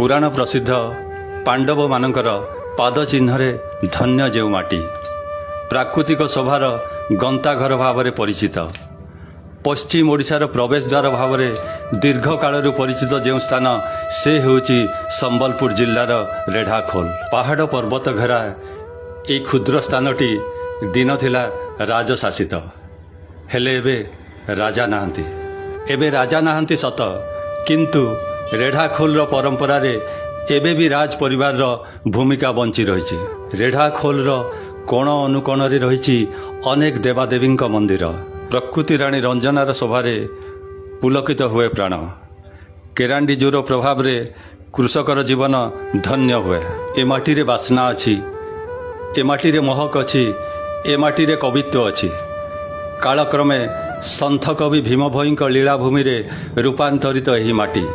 पुराण प्रसिद्ध पांडव मानकर पाद चिन्ह धन्य जो माटी प्राकृतिक शोभार गंताघर भाव में परिचित पश्चिम ओडिशार प्रवेश द्वार भाव में दीर्घ कालू परिचित जो स्थान से होची संबलपुर जिलार रेढ़ाखोल पहाड़ पर्वत घेरा ये क्षुद्र स्थानटी दिन थिला राजशासित हेले एबे राजा नाहांती एबे राजा नाहांती सत किंतु रेढ़ाखोल परंपरा रे एबे भी राज परिवार भूमिका बंची रही रेढ़ाखोल कोण अनुकोण रही अनेक देवादेवी मंदिर प्रकृति राणी रंजनार शोभारे पुलकित हुए प्राण केरांडी जोर प्रभाव रे कृषकर जीवन धन्य हुए ए माटी रे बासना अच्छी ए माटी रे महक अच्छी ए माटी रे कवित्व अच्छी कालक्रमे संथ कवि भीम भोई लीलाभूमि रे रूपांतरित यही माटी